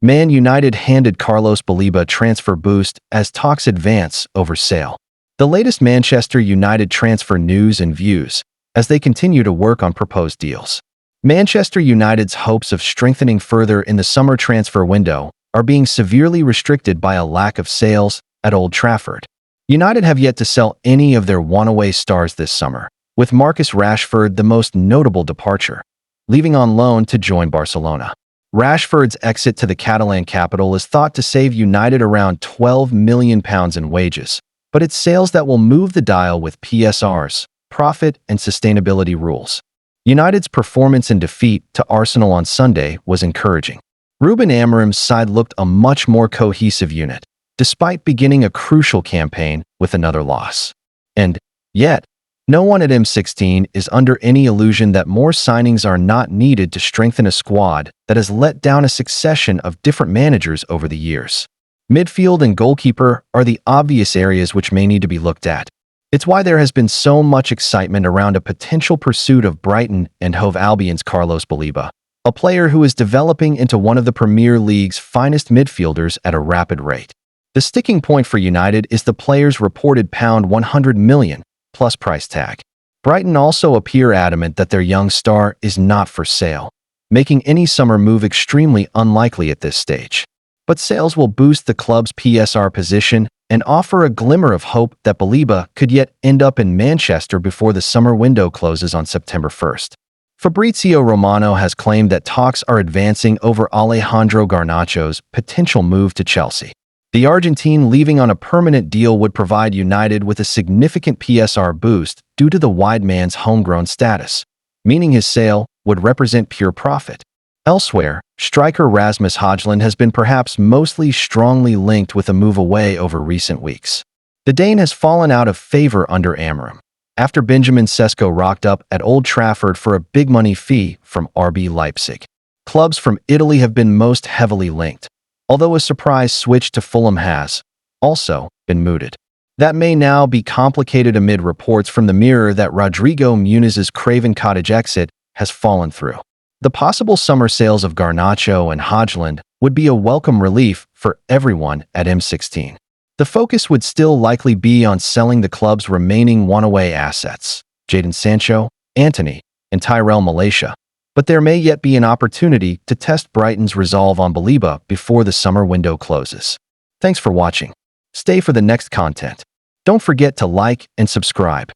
Man United handed Carlos Baleba transfer boost as talks advance over sale. The latest Manchester United transfer news and views as they continue to work on proposed deals. Manchester United's hopes of strengthening further in the summer transfer window are being severely restricted by a lack of sales at Old Trafford. United have yet to sell any of their one-away stars this summer, with Marcus Rashford the most notable departure, leaving on loan to join Barcelona. Rashford's exit to the Catalan capital is thought to save United around £12 million in wages, but it's sales that will move the dial with PSR's profit and sustainability rules. United's performance in defeat to Arsenal on Sunday was encouraging. Ruben Amorim's side looked a much more cohesive unit, despite beginning a crucial campaign with another loss. And yet, no one at M16 is under any illusion that more signings are not needed to strengthen a squad that has let down a succession of different managers over the years. Midfield and goalkeeper are the obvious areas which may need to be looked at. It's why there has been so much excitement around a potential pursuit of Brighton and Hove Albion's Carlos Baleba, a player who is developing into one of the Premier League's finest midfielders at a rapid rate. The sticking point for United is the player's reported £100 million plus price tag. Brighton also appear adamant that their young star is not for sale, making any summer move extremely unlikely at this stage. But sales will boost the club's PSR position and offer a glimmer of hope that Baleba could yet end up in Manchester before the summer window closes on September 1st. Fabrizio Romano has claimed that talks are advancing over Alejandro Garnacho's potential move to Chelsea. The Argentine leaving on a permanent deal would provide United with a significant PSR boost due to the wide man's homegrown status, meaning his sale would represent pure profit. Elsewhere, striker Rasmus Højlund has been perhaps mostly strongly linked with a move away over recent weeks. The Dane has fallen out of favor under Amorim, after Benjamin Sesko rocked up at Old Trafford for a big money fee from RB Leipzig. Clubs from Italy have been most heavily linked, although a surprise switch to Fulham has also been mooted. That may now be complicated amid reports from the Mirror that Rodrigo Muniz's Craven Cottage exit has fallen through. The possible summer sales of Garnacho and Højlund would be a welcome relief for everyone at M16. The focus would still likely be on selling the club's remaining one-away assets, Jadon Sancho, Antony, and Tyrell Malacia, but there may yet be an opportunity to test Brighton's resolve on Baleba before the summer window closes. Thanks for watching. Stay for the next content. Don't forget to like and subscribe.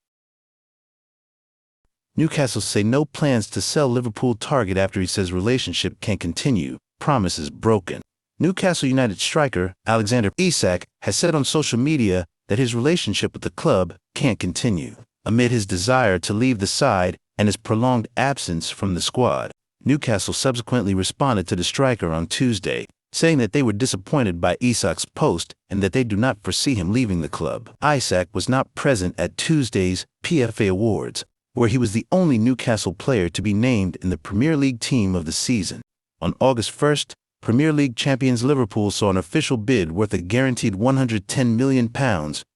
Newcastle say no plans to sell Liverpool target after he says relationship can't continue, promise is broken. Newcastle United striker Alexander Isak has said on social media that his relationship with the club can't continue, amid his desire to leave the side and his prolonged absence from the squad. Newcastle subsequently responded to the striker on Tuesday, saying that they were disappointed by Isak's post and that they do not foresee him leaving the club. Isak was not present at Tuesday's PFA Awards, where he was the only Newcastle player to be named in the Premier League team of the season. On August 1st, Premier League champions Liverpool saw an official bid worth a guaranteed £110 million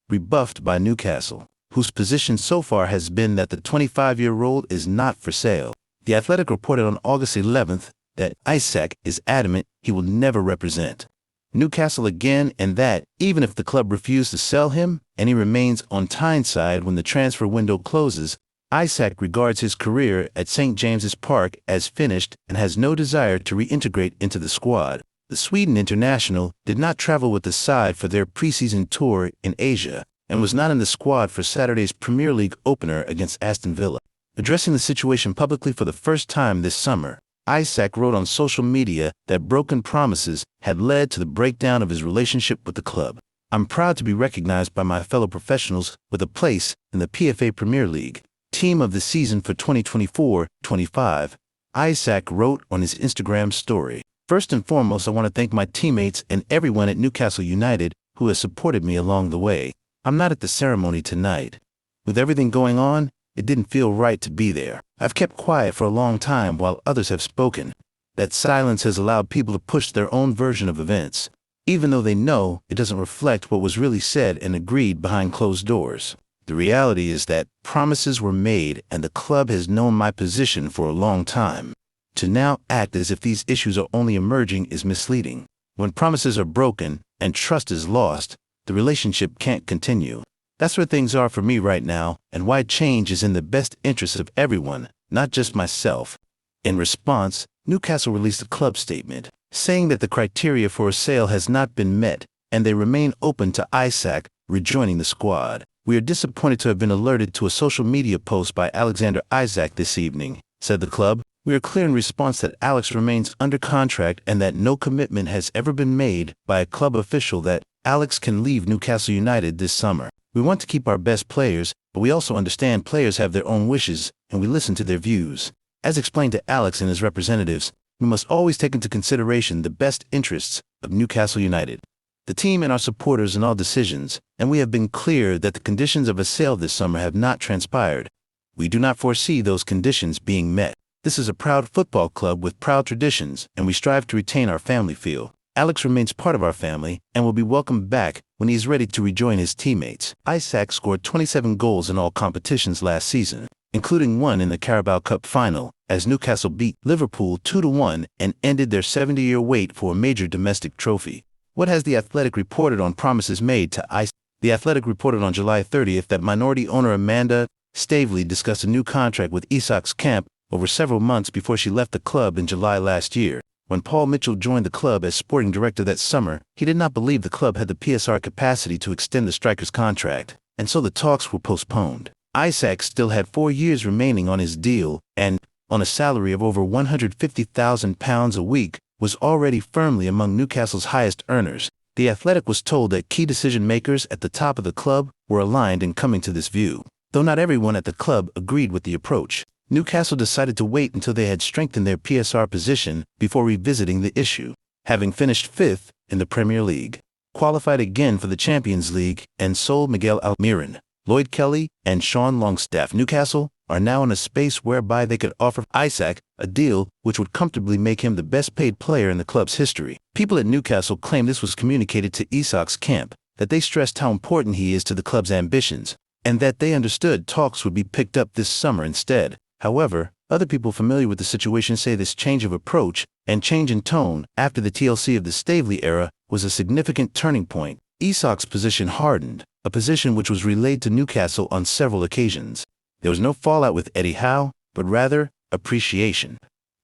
rebuffed by Newcastle, whose position so far has been that the 25-year-old is not for sale. The Athletic reported on August 11th that Isak is adamant he will never represent Newcastle again, and that, even if the club refused to sell him and he remains on Tyneside when the transfer window closes, Isak regards his career at St. James's Park as finished and has no desire to reintegrate into the squad. The Sweden international did not travel with the side for their preseason tour in Asia and was not in the squad for Saturday's Premier League opener against Aston Villa. Addressing the situation publicly for the first time this summer, Isak wrote on social media that broken promises had led to the breakdown of his relationship with the club. "I'm proud to be recognized by my fellow professionals with a place in the PFA Premier League Team of the Season for 2024-25, Isak wrote on his Instagram story. "First and foremost, I want to thank my teammates and everyone at Newcastle United who has supported me along the way. I'm not at the ceremony tonight. With everything going on, it didn't feel right to be there. I've kept quiet for a long time while others have spoken. That silence has allowed people to push their own version of events, even though they know it doesn't reflect what was really said and agreed behind closed doors. The reality is that promises were made and the club has known my position for a long time. To now act as if these issues are only emerging is misleading. When promises are broken and trust is lost, the relationship can't continue. That's where things are for me right now, and why change is in the best interest of everyone, not just myself. In response, Newcastle released a club statement, saying that the criteria for a sale has not been met, and they remain open to Isak rejoining the squad. "We are disappointed to have been alerted to a social media post by Alexander Isak this evening," said the club. "We are clear in response that Alex remains under contract and that no commitment has ever been made by a club official that Alex can leave Newcastle United this summer. We want to keep our best players, but we also understand players have their own wishes, and we listen to their views. As explained to Alex and his representatives, we must always take into consideration the best interests of Newcastle United, the team and our supporters in all decisions, and we have been clear that the conditions of a sale this summer have not transpired. We do not foresee those conditions being met. This is a proud football club with proud traditions, and we strive to retain our family feel. Alex remains part of our family and will be welcomed back when he is ready to rejoin his teammates." Isak scored 27 goals in all competitions last season, including one in the Carabao Cup final, as Newcastle beat Liverpool 2-1 and ended their 70-year wait for a major domestic trophy. What has The Athletic reported on promises made to Isak? The Athletic reported on July 30th that minority owner Amanda Stavely discussed a new contract with Isak's camp over several months before she left the club in July last year. When Paul Mitchell joined the club as sporting director that summer, he did not believe the club had the PSR capacity to extend the striker's contract, and so the talks were postponed. Isak still had 4 years remaining on his deal and, on a salary of over £150,000 a week, was already firmly among Newcastle's highest earners. The Athletic was told that key decision makers at the top of the club were aligned in coming to this view. Though not everyone at the club agreed with the approach, Newcastle decided to wait until they had strengthened their PSR position before revisiting the issue. Having finished 5th in the Premier League, qualified again for the Champions League, and sold Miguel Almiron, Lloyd Kelly, and Sean Longstaff, Newcastle are now in a space whereby they could offer Isak a deal which would comfortably make him the best paid player in the club's history. People at Newcastle claim this was communicated to Isak's camp, that they stressed how important he is to the club's ambitions, and that they understood talks would be picked up this summer instead. However, other people familiar with the situation say this change of approach and change in tone after the TLC of the Stavely era was a significant turning point. Isak's position hardened, a position which was relayed to Newcastle on several occasions. There was no fallout with Eddie Howe, but rather appreciation.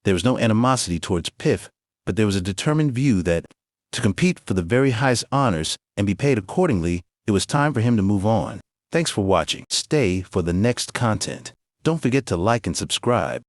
There was no animosity towards Piff, but there was a determined view that, to compete for the very highest honors and be paid accordingly, it was time for him to move on. Thanks for watching. Stay for the next content. Don't forget to like and subscribe.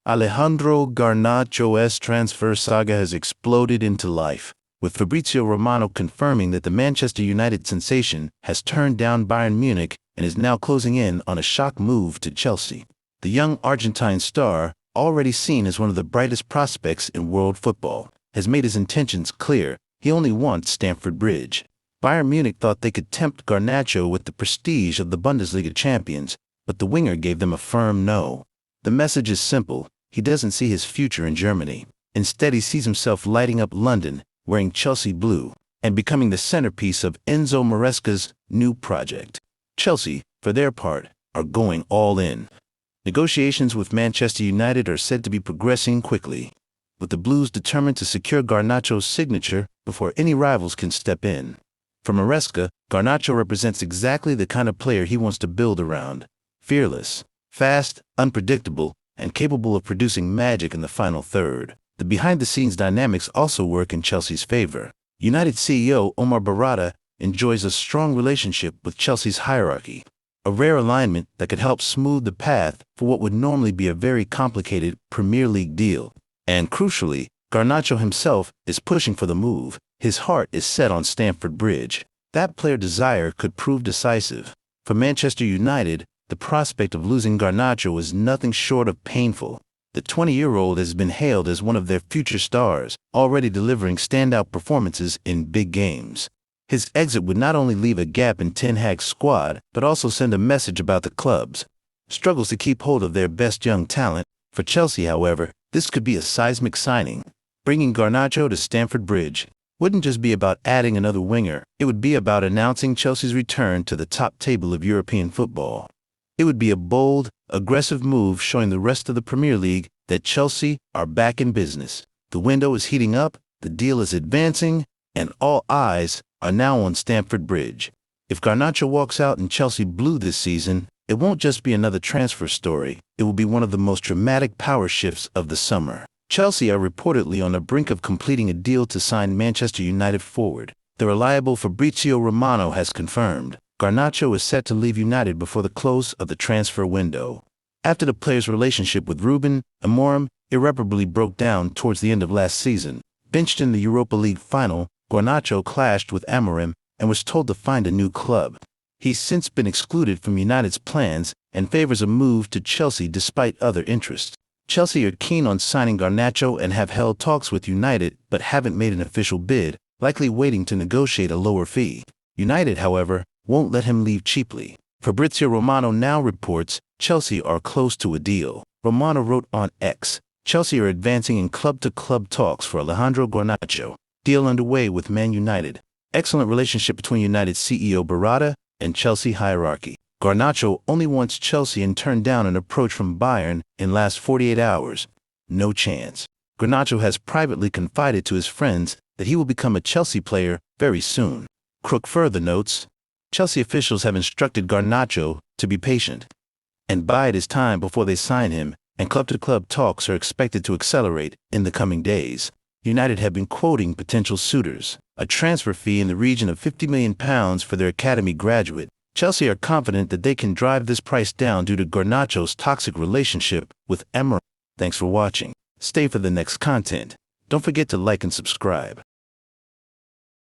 Alejandro Garnacho's transfer saga has exploded into life, with Fabrizio Romano confirming that the Manchester United sensation has turned down Bayern Munich and is now closing in on a shock move to Chelsea. The young Argentine star, already seen as one of the brightest prospects in world football, has made his intentions clear. He only wants Stamford Bridge. Bayern Munich thought they could tempt Garnacho with the prestige of the Bundesliga champions, but the winger gave them a firm no. The message is simple: he doesn't see his future in Germany. Instead, he sees himself lighting up London, wearing Chelsea blue, and becoming the centerpiece of Enzo Maresca's new project. Chelsea, for their part, are going all in. Negotiations with Manchester United are said to be progressing quickly, with the Blues determined to secure Garnacho's signature before any rivals can step in. For Maresca, Garnacho represents exactly the kind of player he wants to build around: fearless, fast, unpredictable, and capable of producing magic in the final third. The behind-the-scenes dynamics also work in Chelsea's favor. United CEO Omar Barada enjoys a strong relationship with Chelsea's hierarchy, a rare alignment that could help smooth the path for what would normally be a very complicated Premier League deal. And crucially, Garnacho himself is pushing for the move. His heart is set on Stamford Bridge. That player desire could prove decisive. For Manchester United, the prospect of losing Garnacho is nothing short of painful. The 20-year-old has been hailed as one of their future stars, already delivering standout performances in big games. His exit would not only leave a gap in Ten Hag's squad, but also send a message about the club's struggles to keep hold of their best young talent. For Chelsea, however, this could be a seismic signing. Bringing Garnacho to Stamford Bridge wouldn't just be about adding another winger, it would be about announcing Chelsea's return to the top table of European football. It would be a bold, aggressive move showing the rest of the Premier League that Chelsea are back in business. The window is heating up, The deal is advancing, and all eyes are now on Stamford Bridge. If Garnacho walks out in Chelsea blue this season, it won't just be another transfer story, it will be one of the most dramatic power shifts of the summer. Chelsea are reportedly on the brink of completing a deal to sign Manchester United forward. The reliable Fabrizio Romano has confirmed Garnacho is set to leave United before the close of the transfer window. After the player's relationship with Ruben Amorim irreparably broke down towards the end of last season, benched in the Europa League final, Garnacho clashed with Amorim and was told to find a new club. He's since been excluded from United's plans and favors a move to Chelsea despite other interests. Chelsea are keen on signing Garnacho and have held talks with United but haven't made an official bid, likely waiting to negotiate a lower fee. United, however, won't let him leave cheaply. Fabrizio Romano now reports Chelsea are close to a deal. Romano wrote on X, Chelsea are advancing in club-to-club talks for Alejandro Garnacho. Deal underway with Man United. Excellent relationship between United CEO Barada and Chelsea hierarchy. Garnacho only wants Chelsea and turned down an approach from Bayern in last 48 hours. No chance. Garnacho has privately confided to his friends that he will become a Chelsea player very soon. Crook further notes, Chelsea officials have instructed Garnacho to be patient and bide his time before they sign him, and club-to-club talks are expected to accelerate in the coming days. United have been quoting potential suitors a transfer fee in the region of £50 million for their academy graduate. Chelsea are confident that they can drive this price down due to Garnacho's toxic relationship with Amorim. Thanks for watching. Stay for the next content. Don't forget to like and subscribe.